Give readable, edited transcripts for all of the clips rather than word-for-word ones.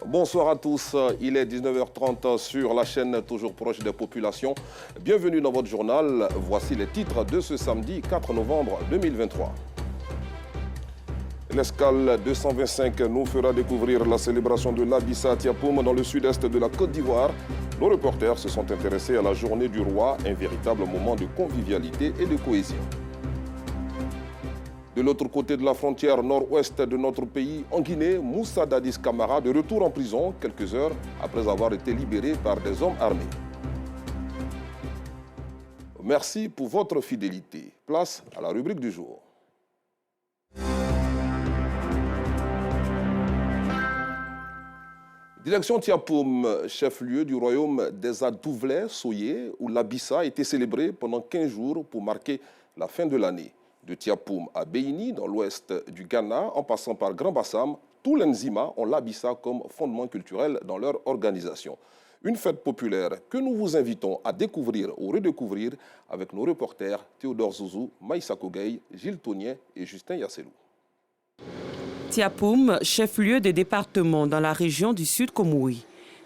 Bonsoir à tous, il est 19h30 sur la chaîne toujours proche des populations. Bienvenue dans votre journal, voici les titres de ce samedi 4 novembre 2023. L'escale 225 nous fera découvrir la célébration de l'Abissa à Tiapoum dans le sud-est de la Côte d'Ivoire. Nos reporters se sont intéressés à la journée du roi, un véritable moment de convivialité et de cohésion. De l'autre côté de la frontière nord-ouest de notre pays, en Guinée, Moussa Dadis Camara de retour en prison quelques heures après avoir été libéré par des hommes armés. Merci pour votre fidélité. Place à la rubrique du jour. Direction Tiapoum, chef-lieu du royaume des Adouvlais, Soyé, où l'Abissa a été célébré pendant 15 jours pour marquer la fin de l'année. De Tiapoum à Béini, dans l'ouest du Ghana, en passant par Grand Bassam, tous les Nzima ont l'Abissa comme fondement culturel dans leur organisation. Une fête populaire que nous vous invitons à découvrir ou redécouvrir avec nos reporters Théodore Zouzou, Maïssa Kogay, Gilles Tonnier et Justin Yasselou. Tiapoum, chef-lieu de département dans la région du Sud Komoui.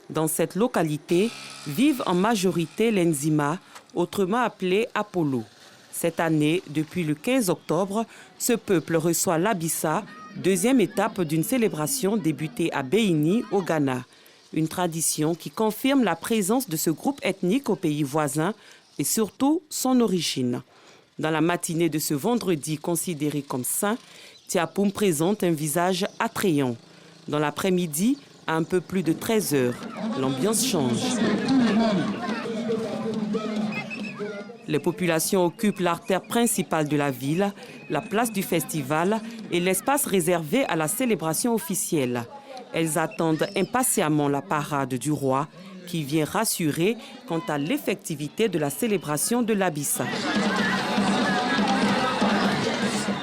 Dans cette localité vivent en majorité les Nzima, autrement appelés Apollo. Cette année, depuis le 15 octobre, ce peuple reçoit l'Abissa, deuxième étape d'une célébration débutée à Béini, au Ghana. Une tradition qui confirme la présence de ce groupe ethnique au pays voisin et surtout son origine. Dans la matinée de ce vendredi considéré comme saint, Tiapoum présente un visage attrayant. Dans l'après-midi, à un peu plus de 13 heures, l'ambiance change. Les populations occupent l'artère principale de la ville, la place du festival et l'espace réservé à la célébration officielle. Elles attendent impatiemment la parade du roi qui vient rassurer quant à l'effectivité de la célébration de l'Abissa.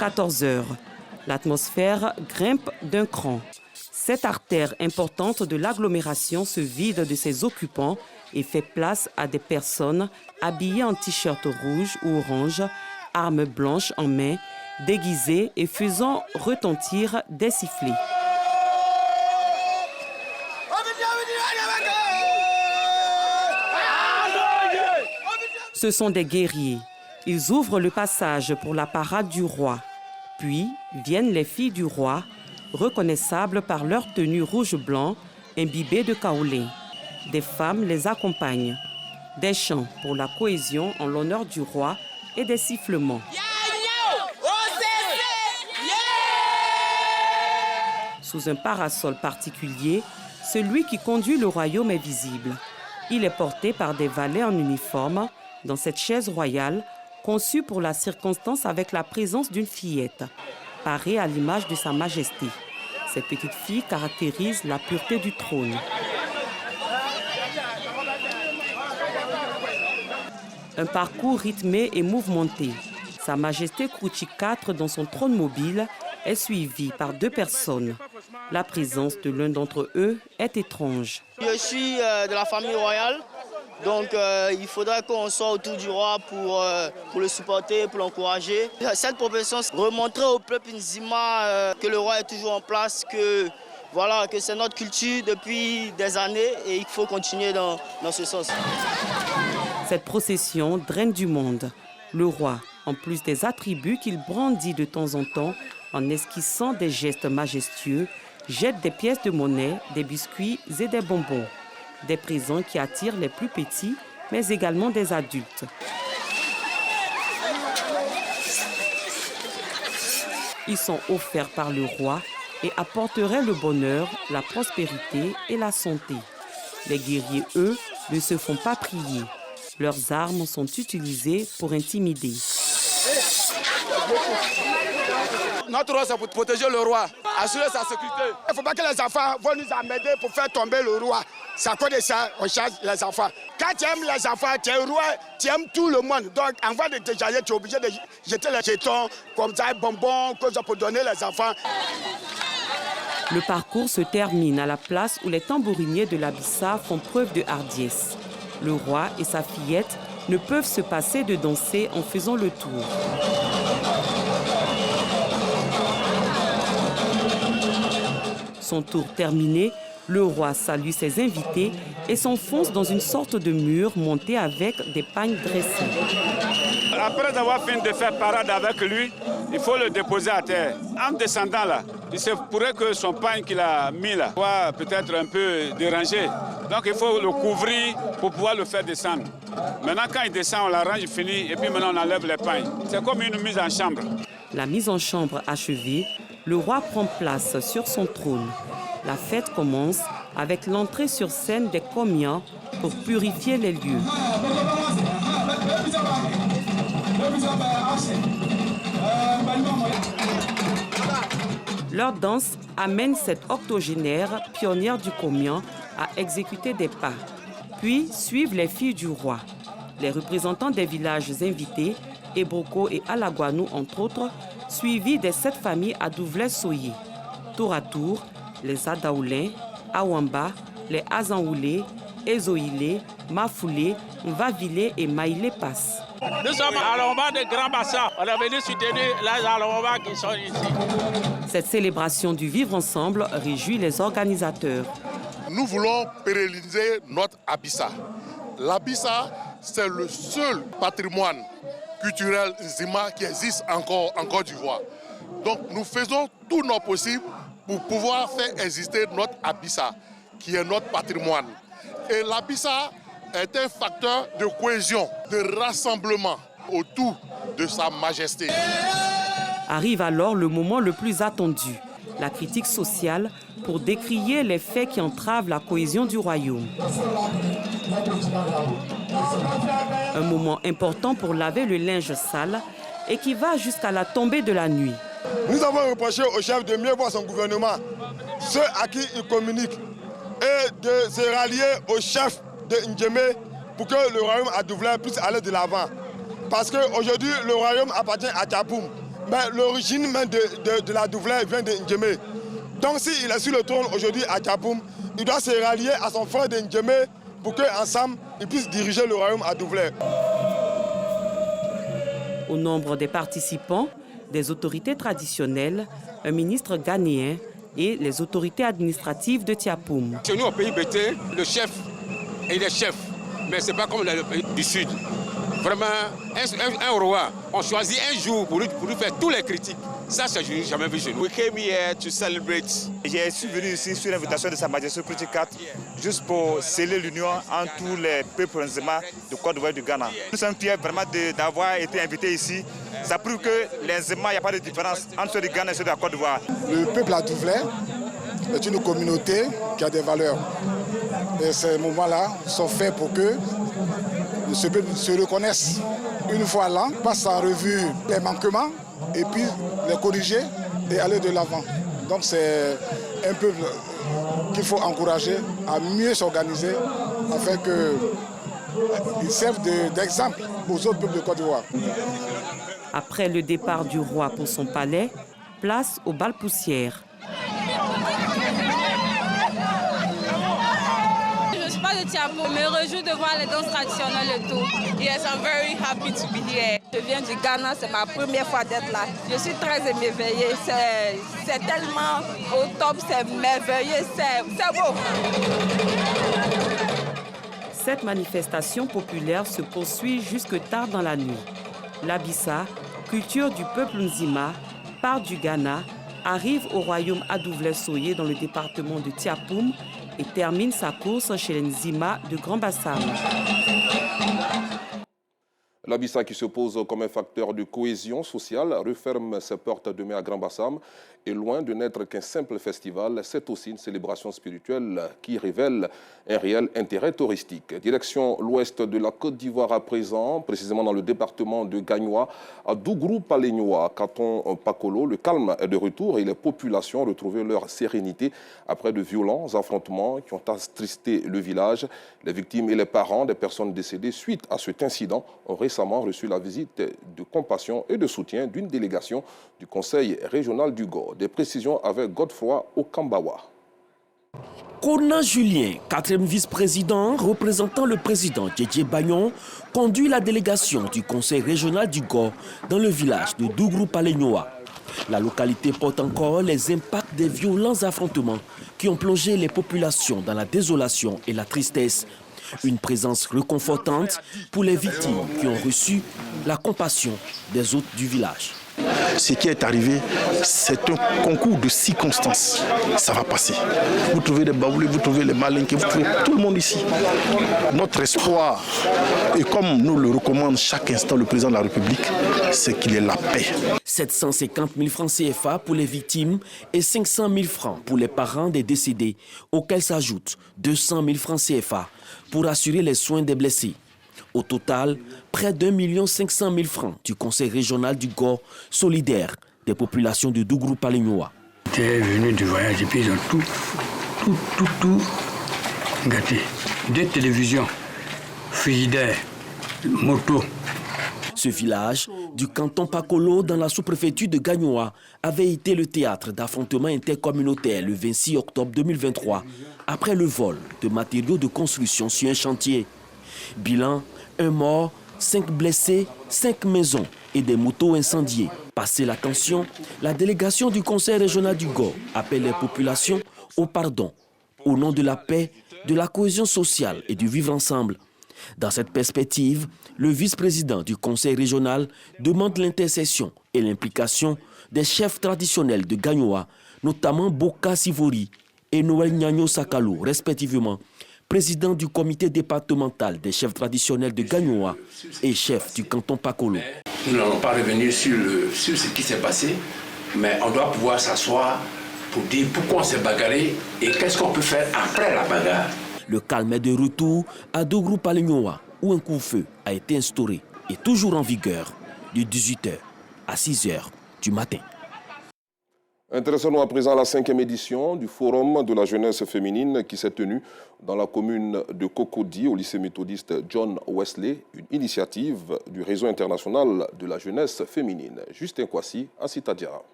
14 heures. L'atmosphère grimpe d'un cran. Cette artère importante de l'agglomération se vide de ses occupants et fait place à des personnes habillées en t-shirt rouge ou orange, armes blanches en main, déguisées et faisant retentir des sifflets. Ce sont des guerriers. Ils ouvrent le passage pour la parade du roi. Puis viennent les filles du roi, reconnaissables par leur tenue rouge-blanc, imbibée de kaolé. Des femmes les accompagnent. Des chants pour la cohésion en l'honneur du roi et des sifflements. Sous un parasol particulier, celui qui conduit le royaume est visible. Il est porté par des valets en uniforme dans cette chaise royale conçue pour la circonstance avec la présence d'une fillette, parée à l'image de Sa Majesté. Cette petite fille caractérise la pureté du trône. Un parcours rythmé et mouvementé. Sa Majesté Krouchi IV, dans son trône mobile, est suivie par 2 personnes. La présence de l'un d'entre eux est étrange. Je suis de la famille royale, donc il faudra qu'on soit autour du roi pour le supporter, pour l'encourager. Cette profession remontrer au peuple Nzima que le roi est toujours en place, que c'est notre culture depuis des années et il faut continuer dans ce sens. Cette procession draine du monde. Le roi, en plus des attributs qu'il brandit de temps en temps, en esquissant des gestes majestueux, jette des pièces de monnaie, des biscuits et des bonbons. Des présents qui attirent les plus petits, mais également des adultes. Ils sont offerts par le roi et apporteraient le bonheur, la prospérité et la santé. Les guerriers, eux, ne se font pas prier. Leurs armes sont utilisées pour intimider. Notre rôle, c'est pour protéger le roi, assurer sa sécurité. Il ne faut pas que les enfants vont nous amener pour faire tomber le roi. C'est à cause de ça qu'on charge les enfants. Quand tu aimes les enfants, tu es roi, tu aimes tout le monde. Donc, avant de te charger, tu es obligé de jeter les jetons, comme ça, bonbons, pour donner les enfants. Le parcours se termine à la place où les tambouriniers de l'Abissa font preuve de hardiesse. Le roi et sa fillette ne peuvent se passer de danser en faisant le tour. Son tour terminé, Le roi salue ses invités et s'enfonce dans une sorte de mur monté avec des pagnes dressées. Après avoir fini de faire parade avec lui, il faut le déposer à terre. En descendant là, il se pourrait que son pagne qu'il a mis là soit peut-être un peu dérangé. Donc il faut le couvrir pour pouvoir le faire descendre. Maintenant quand il descend, on l'arrange, il finit et puis maintenant on enlève les pagnes. C'est comme une mise en chambre. La mise en chambre achevée, le roi prend place sur son trône. La fête commence avec l'entrée sur scène des Komians pour purifier les lieux. Leur danse amène cette octogénaire, pionnière du Komian, à exécuter des pas. Puis suivent les filles du roi. Les représentants des villages invités, Ebroko et Alaguanou entre autres, suivis des 7 familles à Douvlé-Soye. Tour à tour, les Adaoulins, Awamba, les Azanoulés, Ezoïlés, Mafoulés, Mvavilés et Maïlés passent. Nous sommes à l'Omba de Grand Bassin. On est venu soutenir les Alomba qui sont ici. Cette célébration du vivre ensemble réjouit les organisateurs. Nous voulons pérenniser notre Abissa. L'Abissa, c'est le seul patrimoine culturel Nzima qui existe encore en Côte d'Ivoire. Donc nous faisons tout notre possible pour pouvoir faire exister notre Abissa, qui est notre patrimoine. Et l'Abissa est un facteur de cohésion, de rassemblement autour de sa majesté. Arrive alors le moment le plus attendu, la critique sociale pour décrier les faits qui entravent la cohésion du royaume. Un moment important pour laver le linge sale et qui va jusqu'à la tombée de la nuit. Nous avons reproché au chef de mieux voir son gouvernement, ceux à qui il communique, et de se rallier au chef de Ndjemé pour que le royaume à Douvlé puisse aller de l'avant. Parce qu'aujourd'hui, le royaume appartient à Tchapoum. Mais l'origine même de la Douvlé vient de Ndjemé. Donc s'il est sur le trône aujourd'hui à Tchapoum, il doit se rallier à son frère de Ndjemé pour qu'ensemble, ils puissent diriger le royaume à Douvlé. Au nombre des participants, des autorités traditionnelles, un ministre ghanéen et les autorités administratives de Tchapoum. Chez nous, au pays Bété, le chef et les chefs, mais ce n'est pas comme le pays du Sud. Vraiment, un roi, on choisit un jour pour lui faire tous les critiques. Ça, je n'ai jamais vu chez nous. We came here to celebrate. Je suis venu ici sur l'invitation de Sa Majesté Kourouti IV, juste pour sceller l'union entre tous les peuples nzima de Côte d'Ivoire et du Ghana. Nous sommes fiers vraiment d'avoir été invités ici. Ça prouve que les Nzima, il n'y a pas de différence entre ceux du Ghana et ceux de la Côte d'Ivoire. Le peuple à Douvlé est une communauté qui a des valeurs. Et ces moments-là sont faits pour que ce peuple se reconnaisse une fois l'an, passe en revue les manquements et puis les corriger et aller de l'avant. Donc c'est un peuple qu'il faut encourager à mieux s'organiser afin qu'ils servent d'exemple aux autres peuples de Côte d'Ivoire. Après le départ du roi pour son palais, place au bal poussière. Je ne suis pas de Tchapoum, mais je me réjouis de voir les danses traditionnelles et tout. Yes, I'm very happy to be here. Je viens du Ghana, c'est ma première fois d'être là. Je suis très émerveillée. C'est tellement au top, c'est merveilleux, c'est beau. Cette manifestation populaire se poursuit jusque tard dans la nuit. L'Abissa, culture du peuple Nzima, part du Ghana, arrive au royaume Adouvlé-Soye dans le département de Tchapoum et termine sa course chez les Nzima de Grand Bassam. L'Abissa, qui se pose comme un facteur de cohésion sociale, referme ses portes demain à Grand Bassam. Et loin de n'être qu'un simple festival, c'est aussi une célébration spirituelle qui révèle un réel intérêt touristique. Direction l'ouest de la Côte d'Ivoire à présent, précisément dans le département de Gagnoa, à Dougrou-Palénois, canton Pakolo. Le calme est de retour et les populations ont retrouvé leur sérénité après de violents affrontements qui ont attristé le village. Les victimes et les parents des personnes décédées suite à cet incident ont récemment reçu la visite de compassion et de soutien d'une délégation du Conseil régional du Go. Des précisions avec Godefroy Okambawa. Kona Julien, 4e vice-président représentant le président Djedje Bagnon, conduit la délégation du Conseil régional du Go dans le village de Dougrou-Palénois. La localité porte encore les impacts des violents affrontements qui ont plongé les populations dans la désolation et la tristesse. Une présence réconfortante pour les victimes qui ont reçu la compassion des hôtes du village. Ce qui est arrivé, c'est un concours de circonstances. Ça va passer. Vous trouvez des baoulés, vous trouvez les malinqués, vous trouvez tout le monde ici. Notre espoir, et comme nous le recommande chaque instant le président de la République, c'est qu'il y ait la paix. 750 000 francs CFA pour les victimes et 500 000 francs pour les parents des décédés, auxquels s'ajoutent 200 000 francs CFA pour assurer les soins des blessés. Au total, près d'1 500 000 francs du Conseil régional du Gor solidaire des populations de Dougrou Palignoa. J'étais venu du voyage et puis ils ont tout gâté. 2 télévisions, frigidaires, motos. Ce village du canton Pakolo dans la sous-préfecture de Gagnoa avait été le théâtre d'affrontements intercommunautaires le 26 octobre 2023 après le vol de matériaux de construction sur un chantier. Bilan, 1 mort, 5 blessés, 5 maisons et des motos incendiées. Passé la tension, la délégation du Conseil régional du Gor appelle les populations au pardon, au nom de la paix, de la cohésion sociale et du vivre ensemble. Dans cette perspective, le vice-président du Conseil régional demande l'intercession et l'implication des chefs traditionnels de Gagnoa, notamment Boka Sivori et Noël Nyagno Sakalo, respectivement, président du comité départemental des chefs traditionnels de Gagnoa et chef du canton Pakolo. Nous n'allons pas revenir sur ce qui s'est passé, mais on doit pouvoir s'asseoir pour dire pourquoi on s'est bagarré et qu'est-ce qu'on peut faire après la bagarre. Le calme est de retour à Dougrou Palignoa, où un couvre-feu a été instauré et toujours en vigueur de 18h à 6h du matin. Intéressons-nous à présent à la 5e édition du Forum de la jeunesse féminine qui s'est tenue dans la commune de Cocody au lycée méthodiste John Wesley, une initiative du réseau international de la jeunesse féminine. Justin Kwasi, à Citadiara.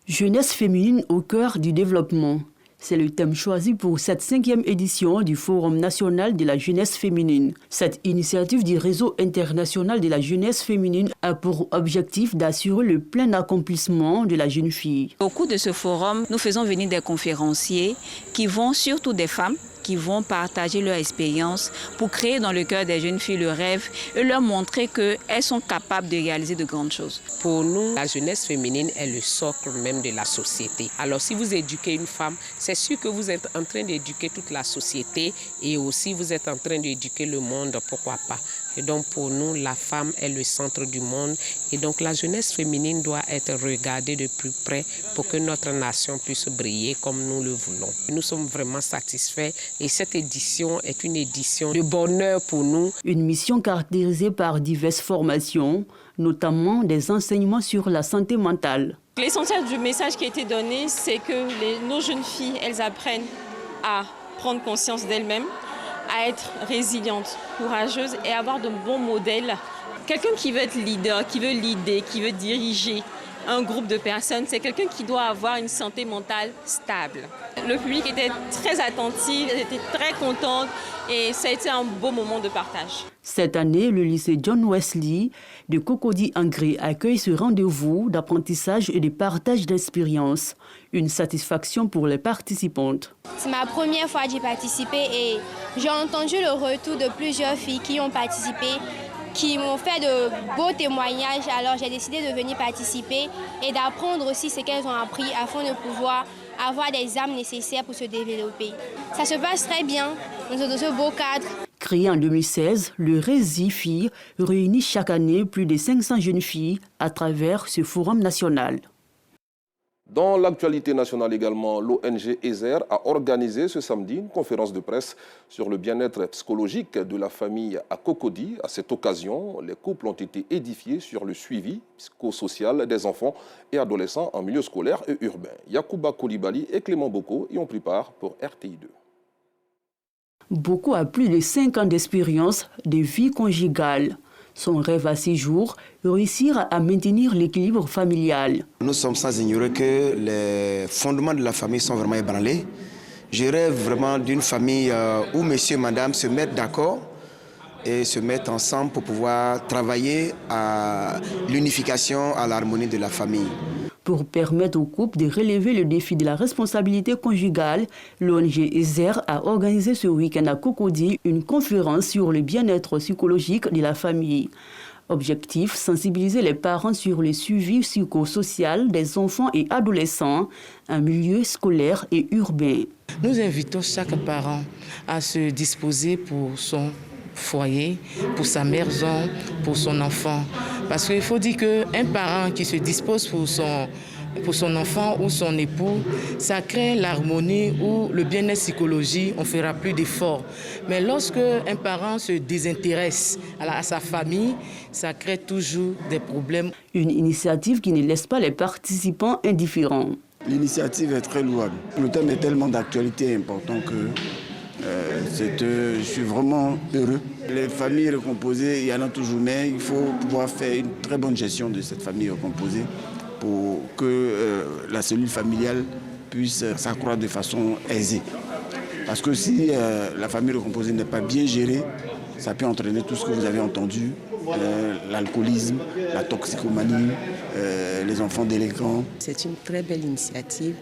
Jeunesse féminine au cœur du développement. C'est le thème choisi pour cette 5e édition du Forum national de la jeunesse féminine. Cette initiative du réseau international de la jeunesse féminine a pour objectif d'assurer le plein accomplissement de la jeune fille. Au cours de ce forum, nous faisons venir des conférenciers qui vont, surtout des femmes, qui vont partager leur expérience pour créer dans le cœur des jeunes filles le rêve et leur montrer qu'elles sont capables de réaliser de grandes choses. Pour nous, la jeunesse féminine est le socle même de la société. Alors si vous éduquez une femme, c'est sûr que vous êtes en train d'éduquer toute la société et aussi vous êtes en train d'éduquer le monde, pourquoi pas. Et donc pour nous, la femme est le centre du monde et donc la jeunesse féminine doit être regardée de plus près pour que notre nation puisse briller comme nous le voulons. Nous sommes vraiment satisfaits et cette édition est une édition de bonheur pour nous. Une mission caractérisée par diverses formations, notamment des enseignements sur la santé mentale. L'essentiel du message qui a été donné, c'est que nos jeunes filles, elles apprennent à prendre conscience d'elles-mêmes, à être résilientes, courageuses et avoir de bons modèles. Quelqu'un qui veut être leader, qui veut l'idée, qui veut diriger un groupe de personnes, c'est quelqu'un qui doit avoir une santé mentale stable. Le public était très attentif, était très contente et ça a été un beau moment de partage. Cette année, le lycée John Wesley de Cocody-Angré accueille ce rendez-vous d'apprentissage et de partage d'expériences. Une satisfaction pour les participantes. C'est ma première fois que j'ai participé et j'ai entendu le retour de plusieurs filles qui ont participé, qui m'ont fait de beaux témoignages. Alors j'ai décidé de venir participer et d'apprendre aussi ce qu'elles ont appris afin de pouvoir avoir des armes nécessaires pour se développer. Ça se passe très bien dans ce beau cadre. Créé en 2016, le Rési Filles réunit chaque année plus de 500 jeunes filles à travers ce forum national. Dans l'actualité nationale également, l'ONG EZER a organisé ce samedi une conférence de presse sur le bien-être psychologique de la famille à Cocody. À cette occasion, les couples ont été édifiés sur le suivi psychosocial des enfants et adolescents en milieu scolaire et urbain. Yacouba Koulibaly et Clément Boko y ont pris part pour RTI2. Boko a plus de 5 ans d'expérience de vie conjugale. Son rêve à 6 jours, réussir à maintenir l'équilibre familial. Nous sommes sans ignorer que les fondements de la famille sont vraiment ébranlés. Je rêve vraiment d'une famille où monsieur et madame se mettent d'accord et se mettre ensemble pour pouvoir travailler à l'unification, à l'harmonie de la famille. Pour permettre au couple de relever le défi de la responsabilité conjugale, l'ONG EZER a organisé ce week-end à Cocody une conférence sur le bien-être psychologique de la famille. Objectif, sensibiliser les parents sur le suivi psychosocial des enfants et adolescents en milieu scolaire et urbain. Nous invitons chaque parent à se disposer pour son foyer, pour sa maison, pour son enfant. Parce qu'il faut dire qu'un parent qui se dispose pour son enfant ou son époux, ça crée l'harmonie ou le bien-être psychologique, on ne fera plus d'efforts. Mais lorsque un parent se désintéresse à sa famille, ça crée toujours des problèmes. Une initiative qui ne laisse pas les participants indifférents. L'initiative est très louable. Le thème est tellement d'actualité et important que je suis vraiment heureux. Les familles recomposées, il y en a toujours, mais il faut pouvoir faire une très bonne gestion de cette famille recomposée pour que la cellule familiale puisse s'accroître de façon aisée. Parce que si la famille recomposée n'est pas bien gérée, ça peut entraîner tout ce que vous avez entendu, l'alcoolisme, la toxicomanie, les enfants délinquants. C'est une très belle initiative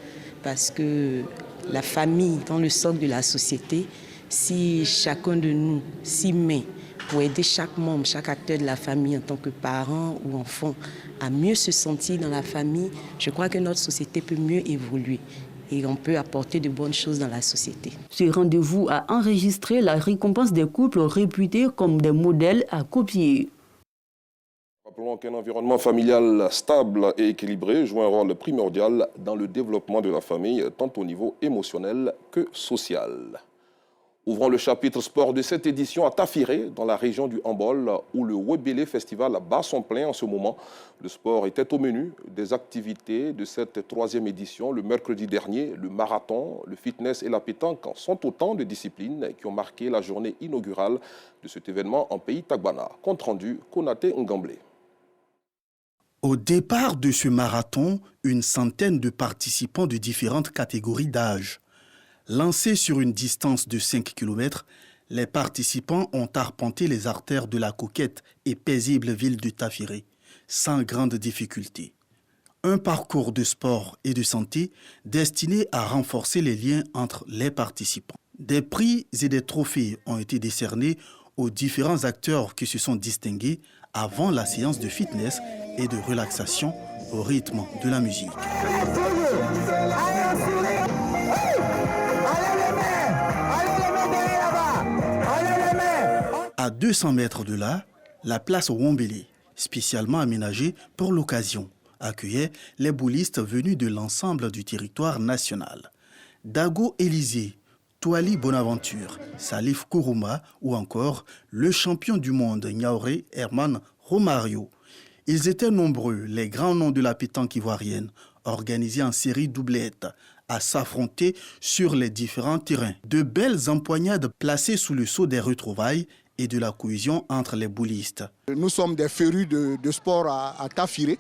parce que la famille, dans le socle de la société, si chacun de nous s'y met pour aider chaque membre, chaque acteur de la famille en tant que parent ou enfant à mieux se sentir dans la famille, je crois que notre société peut mieux évoluer et on peut apporter de bonnes choses dans la société. Ce rendez-vous a enregistré la récompense des couples réputés comme des modèles à copier. Rappelons qu'un environnement familial stable et équilibré joue un rôle primordial dans le développement de la famille, tant au niveau émotionnel que social. Ouvrons le chapitre sport de cette édition à Tafiré, dans la région du Hambol, où le Webele Festival bat son plein en ce moment. Le sport était au menu des activités de cette troisième édition. Le mercredi dernier, le marathon, le fitness et la pétanque sont autant de disciplines qui ont marqué la journée inaugurale de cet événement en pays Tagbana. Compte rendu, Konaté Ngamblé. Au départ de ce marathon, une centaine de participants de différentes catégories d'âge. Lancés sur une distance de 5 km, les participants ont arpenté les artères de la coquette et paisible ville de Tafiré, sans grande difficulté. Un parcours de sport et de santé destiné à renforcer les liens entre les participants. Des prix et des trophées ont été décernés aux différents acteurs qui se sont distingués avant la séance de fitness et de relaxation au rythme de la musique. À 200 mètres de là, la place Wombele, spécialement aménagée pour l'occasion, accueillait les boulistes venus de l'ensemble du territoire national. Dago Élysée, Touali Bonaventure, Salif Kourouma ou encore le champion du monde Niaoré Herman Romario. Ils étaient nombreux, les grands noms de la pétanque ivoirienne, organisés en série doublette, à s'affronter sur les différents terrains. De belles empoignades placées sous le sceau des retrouvailles et de la cohésion entre les boulistes. Nous sommes des férus de sport à Tafiré,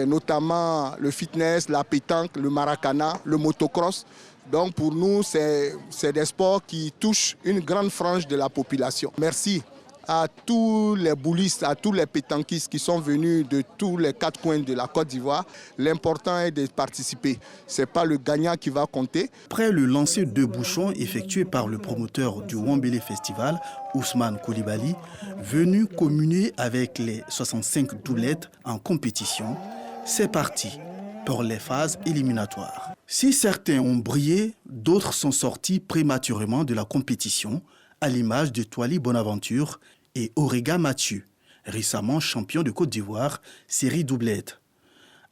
notamment le fitness, la pétanque, le maracana, le motocross. Donc pour nous, c'est des sports qui touchent une grande frange de la population. Merci à tous les boulistes, à tous les pétanquistes qui sont venus de tous les 4 coins de la Côte d'Ivoire. L'important est de participer. Ce n'est pas le gagnant qui va compter. Après le lancer de bouchons effectué par le promoteur du Wombele Festival, Ousmane Koulibaly, venu communier avec les 65 doulettes en compétition, c'est parti pour les phases éliminatoires. Si certains ont brillé, d'autres sont sortis prématurément de la compétition, à l'image de Touali Bonaventure et Orega Mathieu, récemment champion de Côte d'Ivoire, série doublette.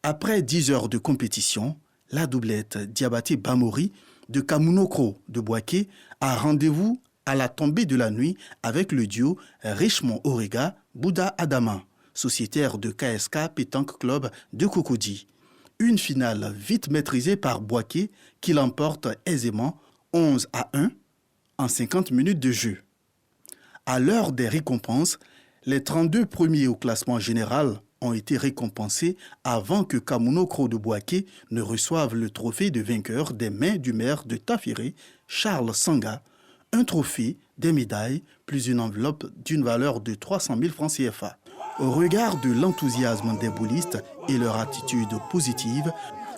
Après 10 heures de compétition, la doublette Diabaté Bamori de Kamunokro de Boaké a rendez-vous à la tombée de la nuit avec le duo Richemont Orega Bouddha Adama, sociétaire de KSK Pétanque Club de Cocody. Une finale vite maîtrisée par Boaké qui l'emporte aisément 11-1 en 50 minutes de jeu. À l'heure des récompenses, les 32 premiers au classement général ont été récompensés avant que Kamunokro de Boaké ne reçoive le trophée de vainqueur des mains du maire de Tafiré, Charles Sanga, un trophée des médailles, plus une enveloppe d'une valeur de 300 000 francs CFA. Au regard de l'enthousiasme des boulistes et leur attitude positive,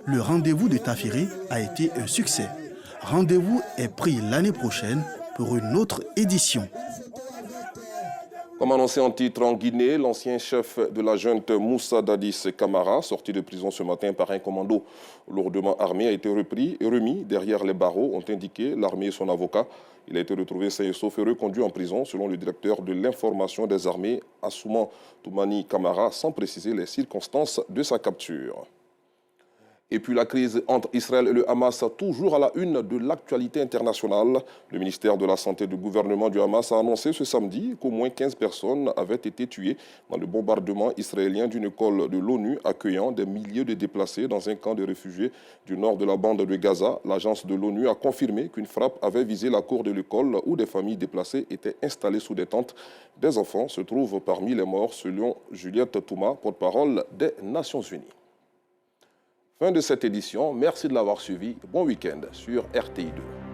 le rendez-vous de Tafiré a été un succès. Rendez-vous est pris l'année prochaine pour une autre édition. Comme annoncé en titre en Guinée, l'ancien chef de la junte Moussa Dadis Camara, sorti de prison ce matin par un commando lourdement armé, a été repris et remis derrière les barreaux, ont indiqué l'armée et son avocat. Il a été retrouvé sain et sauf et reconduit en prison, selon le directeur de l'information des armées, Assouman Toumani Camara, sans préciser les circonstances de sa capture. Et puis la crise entre Israël et le Hamas, toujours à la une de l'actualité internationale. Le ministère de la Santé du gouvernement du Hamas a annoncé ce samedi qu'au moins 15 personnes avaient été tuées dans le bombardement israélien d'une école de l'ONU accueillant des milliers de déplacés dans un camp de réfugiés du nord de la bande de Gaza. L'agence de l'ONU a confirmé qu'une frappe avait visé la cour de l'école où des familles déplacées étaient installées sous des tentes. Des enfants se trouvent parmi les morts, selon Juliette Touma, porte-parole des Nations Unies. Fin de cette édition. Merci de l'avoir suivi. Bon week-end sur RTI2.